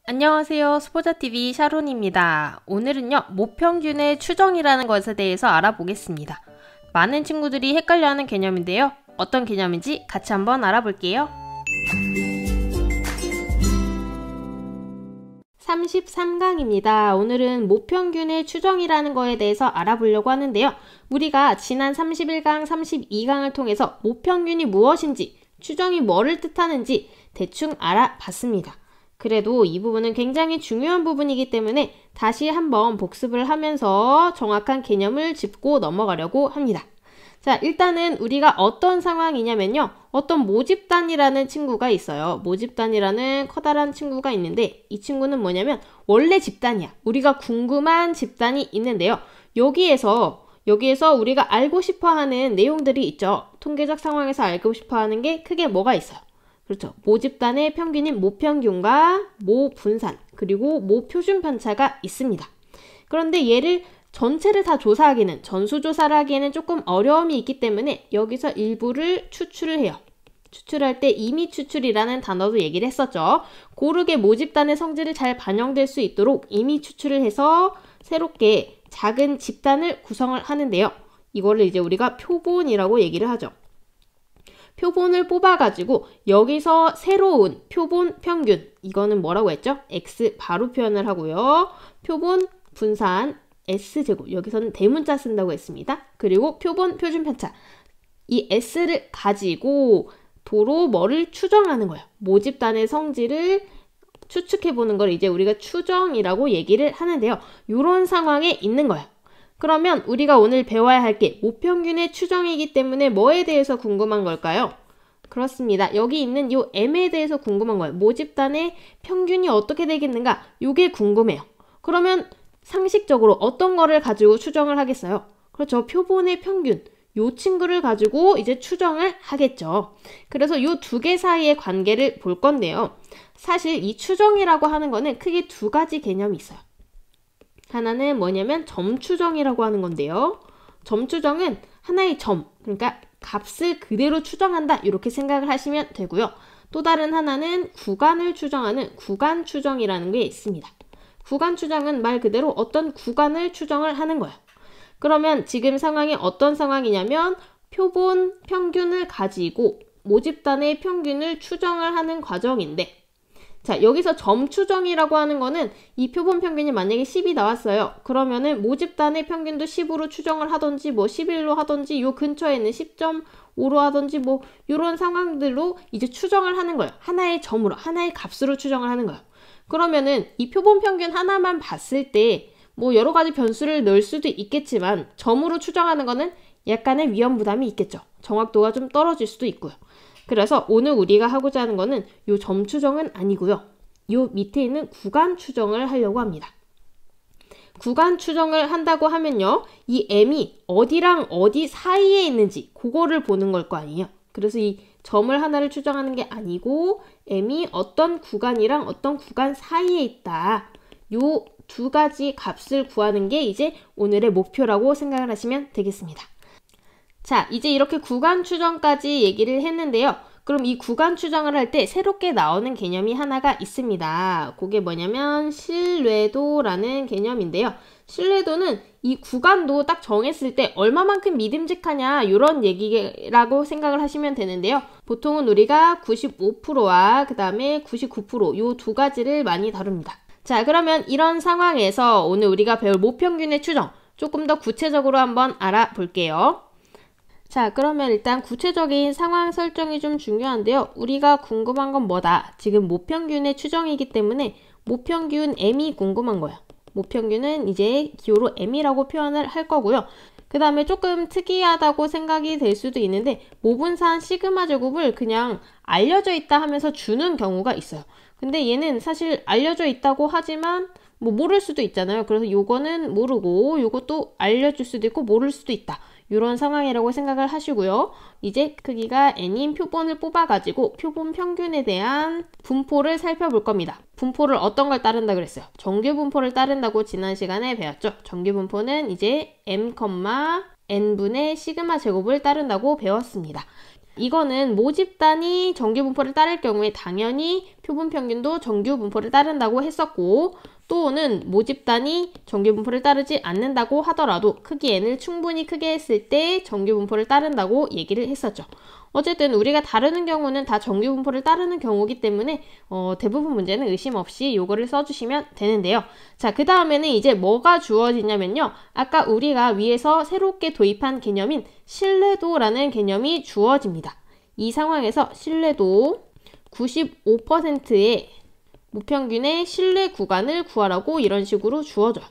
안녕하세요. 수보자TV 샤론입니다. 오늘은요, 모평균의 추정이라는 것에 대해서 알아보겠습니다. 많은 친구들이 헷갈려하는 개념인데요. 어떤 개념인지 같이 한번 알아볼게요. 33강입니다. 오늘은 모평균의 추정이라는 거에 대해서 알아보려고 하는데요. 우리가 지난 31강, 32강을 통해서 모평균이 무엇인지, 추정이 뭐를 뜻하는지 대충 알아봤습니다. 그래도 이 부분은 굉장히 중요한 부분이기 때문에 다시 한번 복습을 하면서 정확한 개념을 짚고 넘어가려고 합니다. 자, 일단은 우리가 어떤 상황이냐면요. 어떤 모집단이라는 친구가 있어요. 모집단이라는 커다란 친구가 있는데 이 친구는 뭐냐면 원래 집단이야. 우리가 궁금한 집단이 있는데요. 여기에서 우리가 알고 싶어하는 내용들이 있죠. 통계적 상황에서 알고 싶어하는 게 크게 뭐가 있어요? 그렇죠. 모집단의 평균인 모평균과 모분산, 그리고 모표준 편차가 있습니다. 그런데 얘를 전체를 다 조사하기는, 전수조사를 하기에는 조금 어려움이 있기 때문에 여기서 일부를 추출을 해요. 추출할 때 임의 추출이라는 단어도 얘기를 했었죠. 고르게 모집단의 성질을 잘 반영될 수 있도록 임의 추출을 해서 새롭게 작은 집단을 구성을 하는데요. 이거를 이제 우리가 표본이라고 얘기를 하죠. 표본을 뽑아가지고 여기서 새로운 표본 평균, 이거는 뭐라고 했죠? X 바로 표현을 하고요. 표본 분산 S제곱, 여기서는 대문자 쓴다고 했습니다. 그리고 표본 표준 편차, 이 S를 가지고 도로 뭐를 추정하는 거예요. 모집단의 성질을 추측해보는 걸 이제 우리가 추정이라고 얘기를 하는데요. 이런 상황에 있는 거예요. 그러면 우리가 오늘 배워야 할 게 모평균의 추정이기 때문에 뭐에 대해서 궁금한 걸까요? 그렇습니다. 여기 있는 요 M에 대해서 궁금한 거예요. 모집단의 평균이 어떻게 되겠는가? 요게 궁금해요. 그러면 상식적으로 어떤 거를 가지고 추정을 하겠어요? 그렇죠. 표본의 평균. 요 친구를 가지고 이제 추정을 하겠죠. 그래서 요 두 개 사이의 관계를 볼 건데요. 사실 이 추정이라고 하는 거는 크게 두 가지 개념이 있어요. 하나는 뭐냐면 점추정이라고 하는 건데요. 점추정은 하나의 점, 그러니까 값을 그대로 추정한다 이렇게 생각을 하시면 되고요. 또 다른 하나는 구간을 추정하는 구간 추정이라는 게 있습니다. 구간 추정은 말 그대로 어떤 구간을 추정을 하는 거예요. 그러면 지금 상황이 어떤 상황이냐면 표본 평균을 가지고 모집단의 평균을 추정을 하는 과정인데, 자, 여기서 점추정이라고 하는 거는 이 표본 평균이 만약에 10이 나왔어요. 그러면은 모집단의 평균도 10으로 추정을 하던지 뭐 11로 하던지 요 근처에 있는 10.5로 하던지 뭐 요런 상황들로 이제 추정을 하는 거예요. 하나의 점으로, 하나의 값으로 추정을 하는 거예요. 그러면은 이 표본 평균 하나만 봤을 때 뭐 여러 가지 변수를 넣을 수도 있겠지만 점으로 추정하는 거는 약간의 위험 부담이 있겠죠. 정확도가 좀 떨어질 수도 있고요. 그래서 오늘 우리가 하고자 하는 거는 요 점 추정은 아니고요. 요 밑에 있는 구간 추정을 하려고 합니다. 구간 추정을 한다고 하면요. 이 M이 어디랑 어디 사이에 있는지 그거를 보는 걸 거 아니에요. 그래서 이 점을 하나를 추정하는 게 아니고 M이 어떤 구간이랑 어떤 구간 사이에 있다. 요 두 가지 값을 구하는 게 이제 오늘의 목표라고 생각을 하시면 되겠습니다. 자, 이제 이렇게 구간 추정까지 얘기를 했는데요. 그럼 이 구간 추정을 할 때 새롭게 나오는 개념이 하나가 있습니다. 그게 뭐냐면 신뢰도라는 개념인데요. 신뢰도는 이 구간도 딱 정했을 때 얼마만큼 믿음직하냐 이런 얘기라고 생각을 하시면 되는데요. 보통은 우리가 95%와 그 다음에 99% 요 두 가지를 많이 다룹니다. 자, 그러면 이런 상황에서 오늘 우리가 배울 모평균의 추정 조금 더 구체적으로 한번 알아볼게요. 자, 그러면 일단 구체적인 상황 설정이 좀 중요한데요. 우리가 궁금한 건 뭐다? 지금 모평균의 추정이기 때문에 모평균 M이 궁금한 거예요. 모평균은 이제 기호로 M이라고 표현을 할 거고요. 그 다음에 조금 특이하다고 생각이 될 수도 있는데 모분산 시그마 제곱을 그냥 알려져 있다 하면서 주는 경우가 있어요. 근데 얘는 사실 알려져 있다고 하지만 뭐 모를 수도 있잖아요. 그래서 요거는 모르고 요것도 알려줄 수도 있고 모를 수도 있다. 이런 상황이라고 생각을 하시고요. 이제 크기가 n인 표본을 뽑아가지고 표본 평균에 대한 분포를 살펴볼 겁니다. 분포를 어떤 걸 따른다 그랬어요? 정규 분포를 따른다고 지난 시간에 배웠죠. 정규 분포는 이제 m, n분의 시그마 제곱을 따른다고 배웠습니다. 이거는 모집 단위 정규 분포를 따를 경우에 당연히 표본 평균도 정규 분포를 따른다고 했었고, 또는 모집 단위 정규 분포를 따르지 않는다고 하더라도 크기 n을 충분히 크게 했을 때 정규 분포를 따른다고 얘기를 했었죠. 어쨌든 우리가 다루는 경우는 다 정규 분포를 따르는 경우이기 때문에 대부분 문제는 의심 없이 요거를 써주시면 되는데요. 자, 그 다음에는 이제 뭐가 주어지냐면요. 아까 우리가 위에서 새롭게 도입한 개념인 신뢰도라는 개념이 주어집니다. 이 상황에서 신뢰도 95%의 무평균의 신뢰 구간을 구하라고 이런 식으로 주어져요.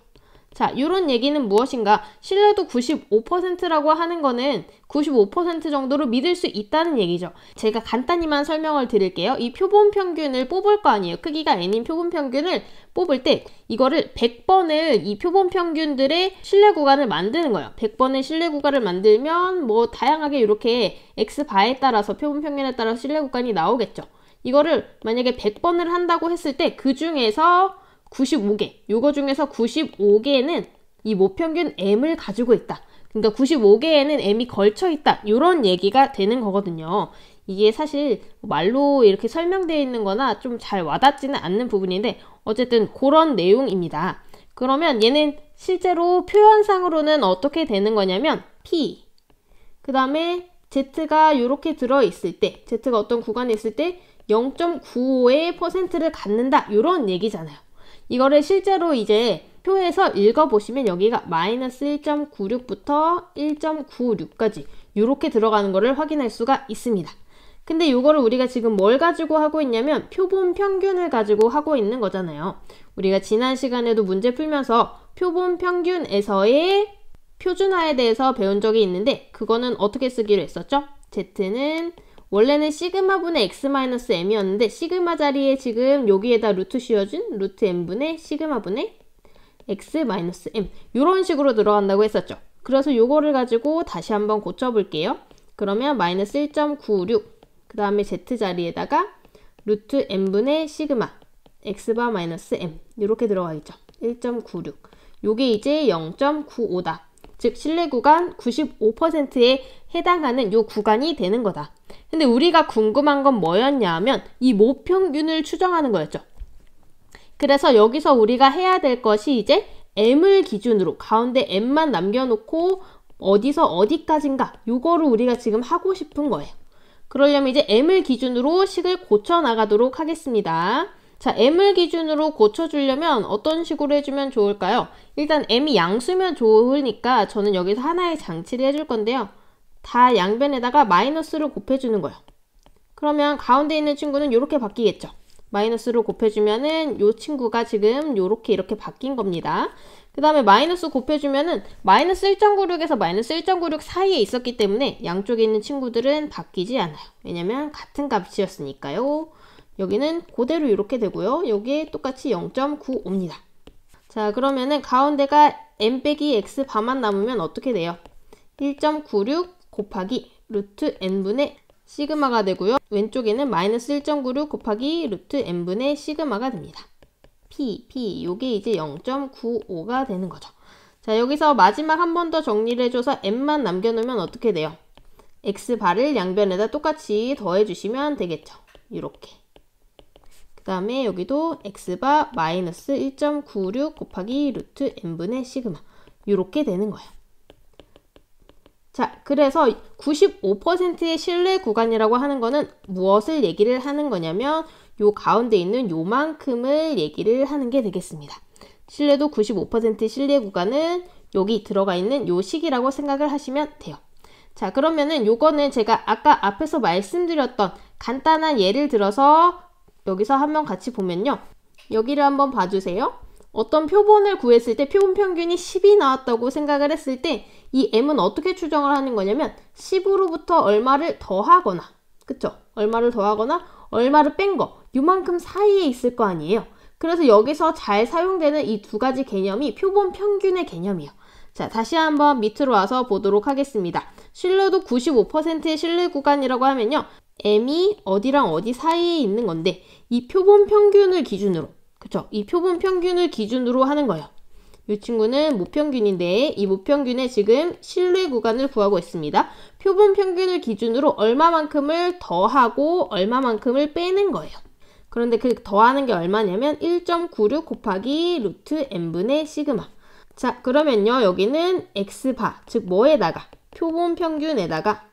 자, 이런 얘기는 무엇인가? 신뢰도 95%라고 하는 거는 95% 정도로 믿을 수 있다는 얘기죠. 제가 간단히만 설명을 드릴게요. 이 표본 평균을 뽑을 거 아니에요. 크기가 n인 표본 평균을 뽑을 때 이거를 100번을 이 표본 평균들의 신뢰 구간을 만드는 거예요. 100번의 신뢰 구간을 만들면 뭐 다양하게 이렇게 x바에 따라서 표본 평균에 따라서 신뢰 구간이 나오겠죠. 이거를 만약에 100번을 한다고 했을 때 그 중에서 95개, 요거 중에서 95개는 이 모평균 m을 가지고 있다. 그러니까 95개에는 m이 걸쳐 있다. 이런 얘기가 되는 거거든요. 이게 사실 말로 이렇게 설명되어 있는 거나 좀 잘 와닿지는 않는 부분인데 어쨌든 그런 내용입니다. 그러면 얘는 실제로 표현상으로는 어떻게 되는 거냐면 p, 그 다음에 z가 이렇게 들어있을 때, z가 어떤 구간에 있을 때 0.95의 %를 갖는다. 이런 얘기잖아요. 이거를 실제로 이제 표에서 읽어보시면 여기가 마이너스 1.96부터 1.96까지 이렇게 들어가는 거를 확인할 수가 있습니다. 근데 이거를 우리가 지금 뭘 가지고 하고 있냐면 표본 평균을 가지고 하고 있는 거잖아요. 우리가 지난 시간에도 문제 풀면서 표본 평균에서의 표준화에 대해서 배운 적이 있는데 그거는 어떻게 쓰기로 했었죠? Z는 원래는 시그마분의 x-m이었는데 시그마 자리에 지금 여기에다 루트 씌워준 루트 m분의 시그마분의 x-m 이런 식으로 들어간다고 했었죠. 그래서 요거를 가지고 다시 한번 고쳐볼게요. 그러면 마이너스 1.96 그 다음에 z 자리에다가 루트 m분의 시그마 x바 마이너스 m 이렇게 들어가겠죠. 1.96 요게 이제 0.95다. 즉 신뢰 구간 95%에 해당하는 요 구간이 되는 거다. 근데 우리가 궁금한 건 뭐였냐 하면 이 모평균을 추정하는 거였죠. 그래서 여기서 우리가 해야 될 것이 이제 m을 기준으로 가운데 m만 남겨놓고 어디서 어디까지인가 요거를 우리가 지금 하고 싶은 거예요. 그러려면 이제 m을 기준으로 식을 고쳐 나가도록 하겠습니다. 자, m을 기준으로 고쳐주려면 어떤 식으로 해주면 좋을까요? 일단 m이 양수면 좋으니까 저는 여기서 하나의 장치를 해줄 건데요. 다 양변에다가 마이너스를 곱해주는 거예요. 그러면 가운데 있는 친구는 이렇게 바뀌겠죠. 마이너스로 곱해주면은 이 친구가 지금 이렇게 바뀐 겁니다. 그 다음에 마이너스 곱해주면은 마이너스 1.96에서 마이너스 1.96 사이에 있었기 때문에 양쪽에 있는 친구들은 바뀌지 않아요. 왜냐면 같은 값이었으니까요. 여기는 그대로 이렇게 되고요. 여기에 똑같이 0.95입니다. 자, 그러면은 가운데가 m 빼기 x 바만 남으면 어떻게 돼요? 1.96 곱하기 루트 n분의 시그마가 되고요. 왼쪽에는 마이너스 1.96 곱하기 루트 n분의 시그마가 됩니다. p 요게 이제 0.95가 되는 거죠. 자, 여기서 마지막 한 번 더 정리를 해줘서 m만 남겨놓으면 어떻게 돼요? x바를 양변에다 똑같이 더해주시면 되겠죠. 이렇게. 그 다음에 여기도 x바 마이너스 1.96 곱하기 루트 n분의 시그마 이렇게 되는 거예요. 자, 그래서 95%의 신뢰 구간이라고 하는 거는 무엇을 얘기를 하는 거냐면 요 가운데 있는 요만큼을 얘기를 하는 게 되겠습니다. 신뢰도 95%의 신뢰 구간은 여기 들어가 있는 요 식이라고 생각을 하시면 돼요. 자, 그러면은 요거는 제가 아까 앞에서 말씀드렸던 간단한 예를 들어서 여기서 한번 같이 보면요. 여기를 한번 봐주세요. 어떤 표본을 구했을 때 표본 평균이 10이 나왔다고 생각을 했을 때 이 m은 어떻게 추정을 하는 거냐면 10으로부터 얼마를 더하거나 그쵸? 얼마를 더하거나 얼마를 뺀 거 요만큼 사이에 있을 거 아니에요. 그래서 여기서 잘 사용되는 이 두 가지 개념이 표본 평균의 개념이에요. 자, 다시 한번 밑으로 와서 보도록 하겠습니다. 신뢰도 95%의 신뢰 구간이라고 하면요. m이 어디랑 어디 사이에 있는 건데 이 표본 평균을 기준으로 그쵸? 이 표본 평균을 기준으로 하는 거예요. 이 친구는 모평균인데 이 모평균의 지금 신뢰 구간을 구하고 있습니다. 표본 평균을 기준으로 얼마만큼을 더하고 얼마만큼을 빼는 거예요. 그런데 그 더하는 게 얼마냐면 1.96 곱하기 루트 n분의 시그마. 자, 그러면요. 여기는 x바, 즉 뭐에다가? 표본 평균에다가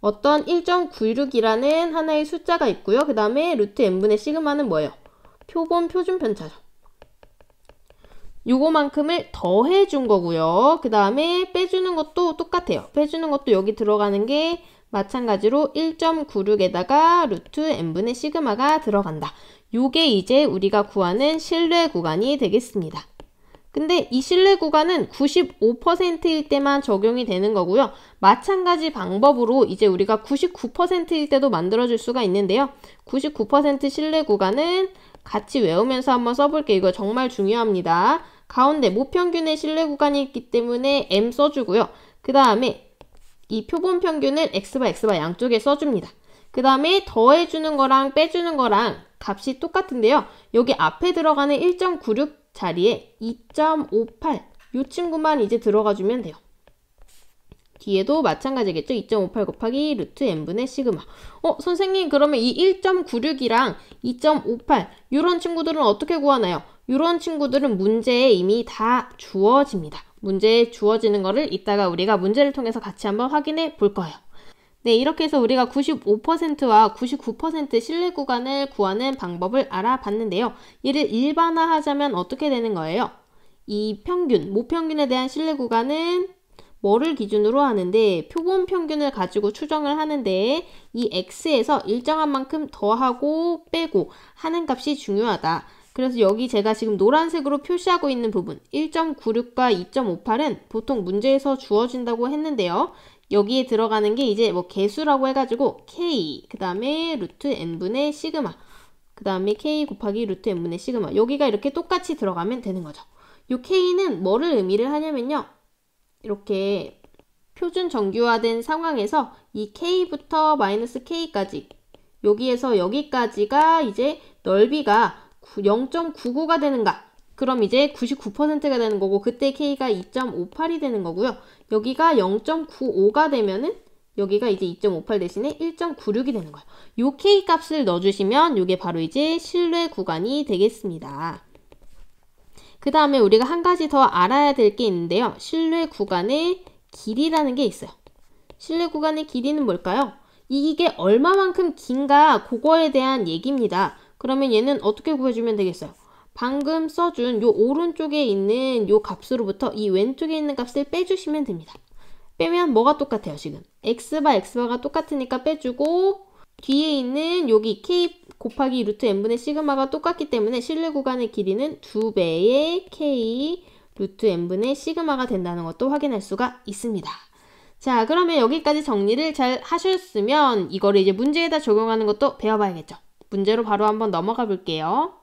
어떤 1.96이라는 하나의 숫자가 있고요. 그 다음에 루트 n분의 시그마는 뭐예요? 표본 표준 편차죠. 요거만큼을 더해준 거고요. 그 다음에 빼주는 것도 똑같아요. 빼주는 것도 여기 들어가는 게 마찬가지로 1.96에다가 루트 n분의 시그마가 들어간다. 요게 이제 우리가 구하는 신뢰 구간이 되겠습니다. 근데 이 신뢰 구간은 95%일 때만 적용이 되는 거고요. 마찬가지 방법으로 이제 우리가 99%일 때도 만들어줄 수가 있는데요. 99% 신뢰 구간은 같이 외우면서 한번 써볼게요. 이거 정말 중요합니다. 가운데 모평균의 신뢰 구간이 있기 때문에 m 써주고요. 그 다음에 이 표본 평균을 x바 양쪽에 써줍니다. 그 다음에 더해주는 거랑 빼주는 거랑 값이 똑같은데요. 여기 앞에 들어가는 1.96 자리에 2.58 이 친구만 이제 들어가주면 돼요. 뒤에도 마찬가지겠죠. 2.58 곱하기 루트 n분의 시그마. 선생님 그러면 이 1.96이랑 2.58 이런 친구들은 어떻게 구하나요? 이런 친구들은 문제에 이미 다 주어집니다. 문제에 주어지는 거를 이따가 우리가 문제를 통해서 같이 한번 확인해 볼 거예요. 네, 이렇게 해서 우리가 95%와 99% 신뢰 구간을 구하는 방법을 알아봤는데요. 얘를 일반화하자면 어떻게 되는 거예요? 이 평균, 모평균에 대한 신뢰 구간은 뭐를 기준으로 하는데 표본 평균을 가지고 추정을 하는데 이 x에서 일정한 만큼 더하고 빼고 하는 값이 중요하다. 그래서 여기 제가 지금 노란색으로 표시하고 있는 부분 1.96과 2.58은 보통 문제에서 주어진다고 했는데요. 여기에 들어가는 게 이제 뭐 개수라고 해가지고 k 그 다음에 루트 n분의 시그마 그 다음에 k 곱하기 루트 n분의 시그마 여기가 이렇게 똑같이 들어가면 되는 거죠. 요 k는 뭐를 의미를 하냐면요. 이렇게 표준 정규화된 상황에서 이 k부터 마이너스 k까지 여기에서 여기까지가 이제 넓이가 0.99가 되는가? 그럼 이제 99%가 되는 거고 그때 k가 2.58이 되는 거고요. 여기가 0.95가 되면은 여기가 이제 2.58 대신에 1.96이 되는 거예요. 요 k 값을 넣어주시면 이게 바로 이제 신뢰 구간이 되겠습니다. 그 다음에 우리가 한 가지 더 알아야 될 게 있는데요. 신뢰 구간의 길이라는 게 있어요. 신뢰 구간의 길이는 뭘까요? 이게 얼마만큼 긴가 그거에 대한 얘기입니다. 그러면 얘는 어떻게 구해주면 되겠어요? 방금 써준 요 오른쪽에 있는 요 값으로부터 이 왼쪽에 있는 값을 빼주시면 됩니다. 빼면 뭐가 똑같아요, 지금? x바가 똑같으니까 빼주고 뒤에 있는 여기 k 곱하기 루트 n분의 시그마가 똑같기 때문에 신뢰 구간의 길이는 2배의 k 루트 n분의 시그마가 된다는 것도 확인할 수가 있습니다. 자, 그러면 여기까지 정리를 잘 하셨으면 이거를 이제 문제에다 적용하는 것도 배워봐야겠죠. 문제로 바로 한번 넘어가 볼게요.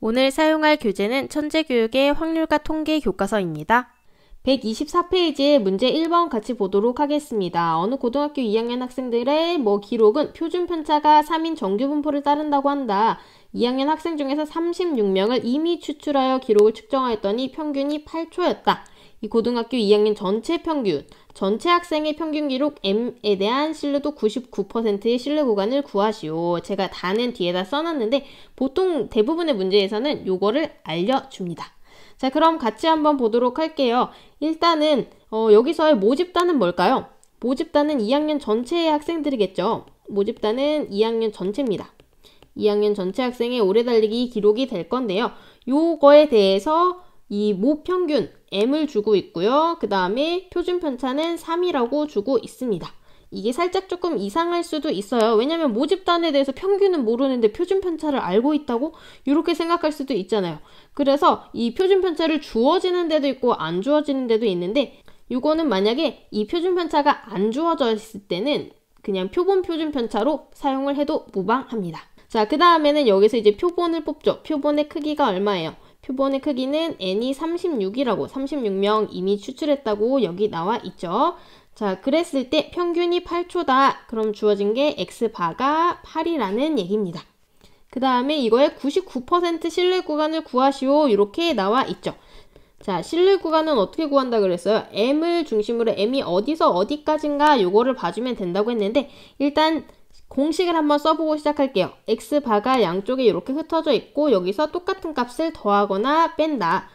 오늘 사용할 교재는 천재교육의 확률과 통계 교과서입니다. 124페이지의 문제 1번 같이 보도록 하겠습니다. 어느 고등학교 2학년 학생들의 기록은 표준 편차가 3인 정규 분포를 따른다고 한다. 2학년 학생 중에서 36명을 이미 추출하여 기록을 측정하였더니 평균이 8초였다. 이 고등학교 2학년 전체 평균, 전체 학생의 평균 기록 M에 대한 신뢰도 99%의 신뢰 구간을 구하시오. 제가 다는 뒤에다 써놨는데 보통 대부분의 문제에서는 요거를 알려줍니다. 자, 그럼 같이 한번 보도록 할게요. 일단은 여기서의 모집단은 뭘까요? 모집단은 2학년 전체의 학생들이겠죠. 모집단은 2학년 전체입니다. 2학년 전체 학생의 오래 달리기 기록이 될 건데요. 요거에 대해서 이 모평균 M을 주고 있고요. 그 다음에 표준 편차는 3이라고 주고 있습니다. 이게 살짝 조금 이상할 수도 있어요. 왜냐면 모집단에 대해서 평균은 모르는데 표준 편차를 알고 있다고? 이렇게 생각할 수도 있잖아요. 그래서 이 표준 편차를 주어지는 데도 있고 안 주어지는 데도 있는데 이거는 만약에 이 표준 편차가 안 주어져 있을 때는 그냥 표본 표준 편차로 사용을 해도 무방합니다. 자, 그 다음에는 여기서 이제 표본을 뽑죠. 표본의 크기가 얼마예요? 표본의 크기는 n이 36이라고 36명 이미 추출했다고 여기 나와 있죠. 자, 그랬을 때 평균이 8초다. 그럼 주어진 게 x바가 8이라는 얘기입니다. 그 다음에 이거의 99% 신뢰 구간을 구하시오. 이렇게 나와 있죠. 자, 신뢰 구간은 어떻게 구한다 그랬어요? m을 중심으로 m이 어디서 어디까지인가 요거를 봐주면 된다고 했는데 일단 공식을 한번 써보고 시작할게요. x바가 양쪽에 이렇게 흩어져 있고 여기서 똑같은 값을 더하거나 뺀다.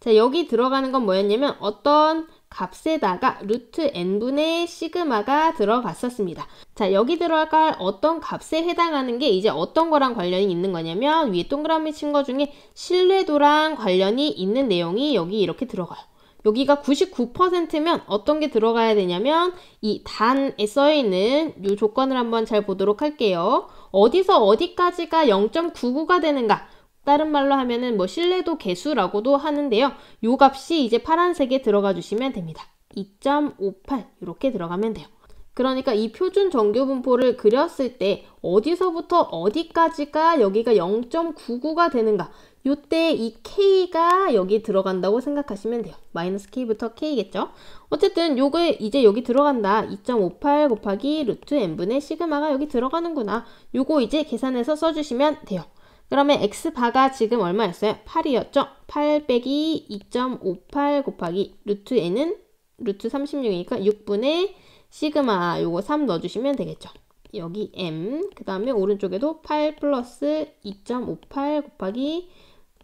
자, 여기 들어가는 건 뭐였냐면 어떤 값에다가 루트 n분의 시그마가 들어갔었습니다. 자, 여기 들어갈 어떤 값에 해당하는 게 이제 어떤 거랑 관련이 있는 거냐면 위에 동그라미 친 거 중에 신뢰도랑 관련이 있는 내용이 여기 이렇게 들어가요. 여기가 99%면 어떤 게 들어가야 되냐면 이 단에 써있는 이 조건을 한번 잘 보도록 할게요. 어디서 어디까지가 0.99가 되는가? 다른 말로 하면은 뭐 신뢰도 계수라고도 하는데요. 요 값이 이제 파란색에 들어가 주시면 됩니다. 2.58 이렇게 들어가면 돼요. 그러니까 이 표준 정규 분포를 그렸을 때 어디서부터 어디까지가 여기가 0.99가 되는가? 요때 이 K가 여기 들어간다고 생각하시면 돼요. 마이너스 K부터 K겠죠? 어쨌든 요게 이제 여기 들어간다. 2.58 곱하기 루트 n분의 시그마가 여기 들어가는구나. 요거 이제 계산해서 써주시면 돼요. 그러면 x바가 지금 얼마였어요? 8이었죠? 8 빼기 2.58 곱하기 루트 n은 루트 36이니까 6분의 시그마 요거 3 넣어주시면 되겠죠. 여기 m 그 다음에 오른쪽에도 8 플러스 2.58 곱하기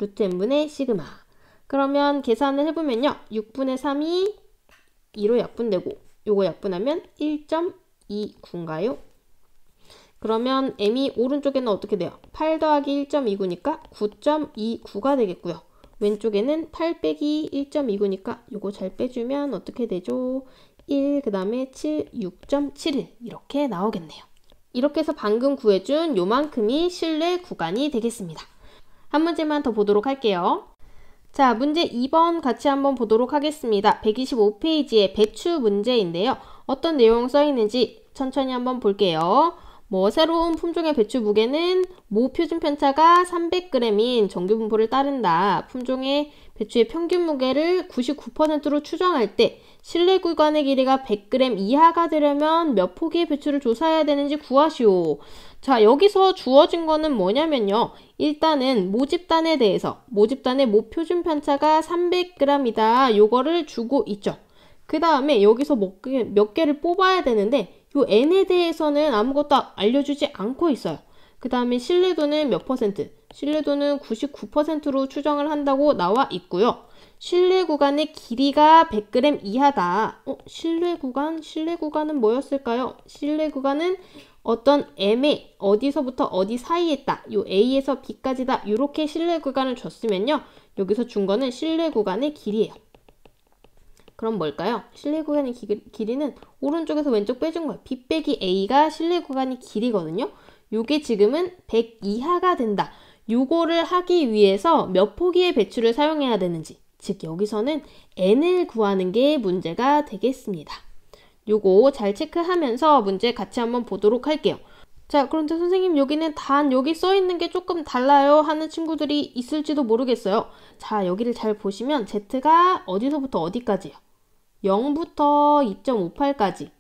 루트 n분의 시그마. 그러면 계산을 해보면요. 6분의 3이 2로 약분되고 요거 약분하면 1.29인가요? 그러면 m이 오른쪽에는 어떻게 돼요? 8 더하기 1.29니까 9.29가 되겠고요. 왼쪽에는 8 빼기 1.29니까 요거 잘 빼주면 어떻게 되죠? 1, 그 다음에 7, 6.71 이렇게 나오겠네요. 이렇게 해서 방금 구해준 요만큼이 신뢰 구간이 되겠습니다. 한 문제만 더 보도록 할게요. 자, 문제 2번 같이 한번 보도록 하겠습니다. 125페이지의 배추 문제인데요. 어떤 내용 써 있는지 천천히 한번 볼게요. 새로운 품종의 배추 무게는 모 표준 편차가 300g인 정규 분포를 따른다. 품종의 배추의 평균 무게를 99%로 추정할 때 신뢰 구간의 길이가 100g 이하가 되려면 몇 포기의 배추를 조사해야 되는지 구하시오. 자, 여기서 주어진 거는 뭐냐면요. 일단은 모집단에 대해서 모집단의 모 표준 편차가 300g이다. 요거를 주고 있죠. 그 다음에 여기서 몇 개를 뽑아야 되는데 요 n에 대해서는 아무것도 알려주지 않고 있어요. 그 다음에 신뢰도는 몇 퍼센트? 신뢰도는 99%로 추정을 한다고 나와 있고요. 신뢰 구간의 길이가 100g 이하다. 신뢰 구간은 뭐였을까요? 신뢰 구간은 어떤 m에 어디서부터 어디 사이에 있다. 요 A에서 B까지다. 이렇게 신뢰 구간을 줬으면요. 여기서 준 거는 신뢰 구간의 길이에요. 그럼 뭘까요? 신뢰 구간의 길이는 오른쪽에서 왼쪽 빼준 거예요. B 빼기 A가 신뢰 구간의 길이거든요. 요게 지금은 100 이하가 된다. 요거를 하기 위해서 몇 포기의 배추를 사용해야 되는지, 즉 여기서는 n을 구하는 게 문제가 되겠습니다. 요거 잘 체크하면서 문제 같이 한번 보도록 할게요. 자, 그런데 선생님 여기는 단 여기 써있는 게 조금 달라요 하는 친구들이 있을지도 모르겠어요. 자, 여기를 잘 보시면 Z가 어디서부터 어디까지요? 0부터 2.58까지.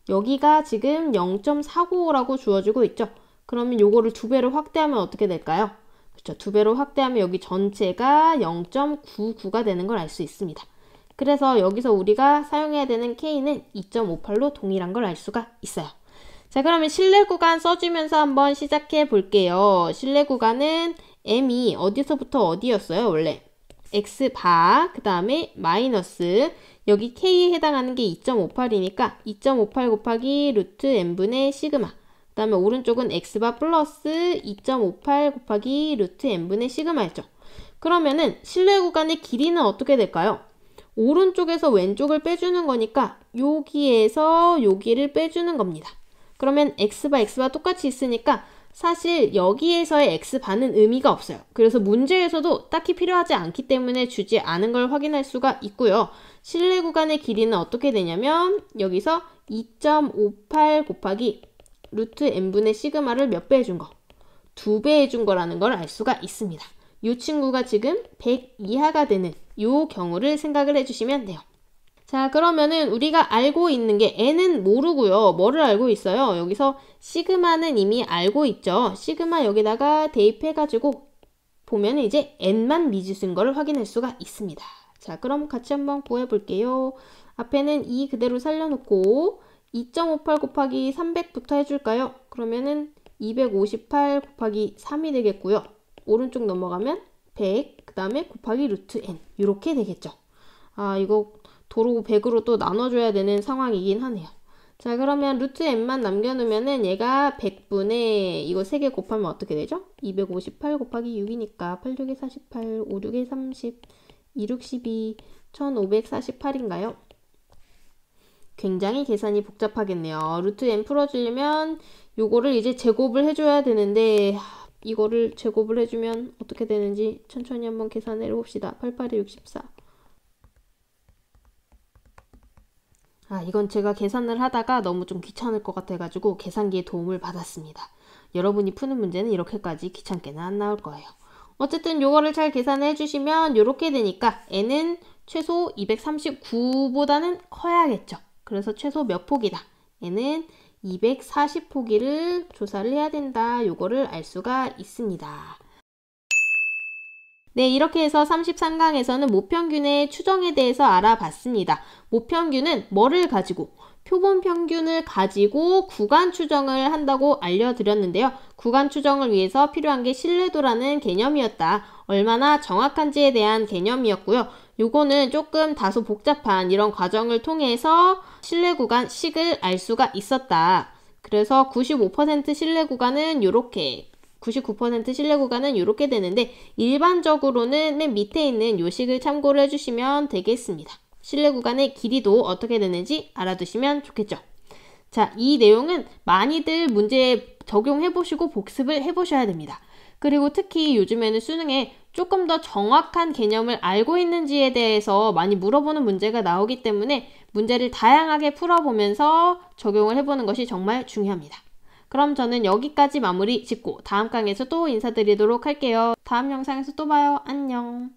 여기가 지금 0.495라고 주어지고 있죠. 그러면 요거를 2배로 확대하면 어떻게 될까요? 그렇죠. 2배로 확대하면 여기 전체가 0.99가 되는 걸 알 수 있습니다. 그래서 여기서 우리가 사용해야 되는 K는 2.58로 동일한 걸 알 수가 있어요. 자, 그러면 신뢰 구간 써주면서 한번 시작해 볼게요. 신뢰 구간은 M이 어디서부터 어디였어요? 원래 X바, 그 다음에 마이너스, 여기 K에 해당하는 게 2.58이니까 2.58 곱하기 루트 n분의 시그마, 그 다음에 오른쪽은 X바 플러스 2.58 곱하기 루트 n분의 시그마였죠. 그러면은 신뢰 구간의 길이는 어떻게 될까요? 오른쪽에서 왼쪽을 빼주는 거니까 여기에서 여기를 빼주는 겁니다. 그러면 X바 똑같이 있으니까 사실 여기에서의 X바는 의미가 없어요. 그래서 문제에서도 딱히 필요하지 않기 때문에 주지 않은 걸 확인할 수가 있고요. 신뢰 구간의 길이는 어떻게 되냐면 여기서 2.58 곱하기 루트 n분의 시그마를 몇 배 해준 거? 2배 해준 거라는 걸 알 수가 있습니다. 이 친구가 지금 100 이하가 되는 이 경우를 생각을 해주시면 돼요. 자, 그러면은 우리가 알고 있는 게 n은 모르고요. 뭐를 알고 있어요? 여기서 시그마는 이미 알고 있죠. 시그마 여기다가 대입해가지고 보면 이제 n만 미지수인 거를 확인할 수가 있습니다. 자, 그럼 같이 한번 구해볼게요. 앞에는 2 그대로 살려놓고 2.58 곱하기 300부터 해줄까요? 그러면은 258 곱하기 3이 되겠고요. 오른쪽 넘어가면 100, 그 다음에 곱하기 루트 n 이렇게 되겠죠. 아, 이거 도로 100으로 또 나눠줘야 되는 상황이긴 하네요. 자, 그러면 루트 n만 남겨놓으면은 얘가 100분의 이거 3개 곱하면 어떻게 되죠? 258 곱하기 6이니까 8, 6에 48, 5, 6에 30, 2, 6, 12, 1548인가요? 굉장히 계산이 복잡하겠네요. 루트 n 풀어주려면 요거를 이제 제곱을 해줘야 되는데 이거를 제곱을 해주면 어떻게 되는지 천천히 한번 계산을 해봅시다. 88에 64. 아, 이건 제가 계산을 하다가 너무 좀 귀찮을 것 같아가지고 계산기의 도움을 받았습니다. 여러분이 푸는 문제는 이렇게까지 귀찮게는 안 나올 거예요. 어쨌든 요거를 잘 계산을 해주시면 요렇게 되니까 n은 최소 239보다는 커야겠죠. 그래서 최소 몇 폭이다. n은 240포기를 조사를 해야 된다. 요거를 알 수가 있습니다. 네, 이렇게 해서 33강에서는 모평균의 추정에 대해서 알아봤습니다. 모평균은 뭐를 가지고? 표본 평균을 가지고 구간 추정을 한다고 알려드렸는데요. 구간 추정을 위해서 필요한 게 신뢰도라는 개념이었다. 얼마나 정확한지에 대한 개념이었고요. 요거는 조금 다소 복잡한 이런 과정을 통해서 신뢰 구간 식을 알 수가 있었다. 그래서 95% 신뢰 구간은 요렇게 99% 신뢰 구간은 이렇게 되는데 일반적으로는 맨 밑에 있는 요식을 참고를 해주시면 되겠습니다. 신뢰 구간의 길이도 어떻게 되는지 알아두시면 좋겠죠. 자, 이 내용은 많이들 문제에 적용해보시고 복습을 해보셔야 됩니다. 그리고 특히 요즘에는 수능에 조금 더 정확한 개념을 알고 있는지에 대해서 많이 물어보는 문제가 나오기 때문에 문제를 다양하게 풀어보면서 적용을 해보는 것이 정말 중요합니다. 그럼 저는 여기까지 마무리 짓고 다음 강에서 또 인사드리도록 할게요. 다음 영상에서 또 봐요. 안녕.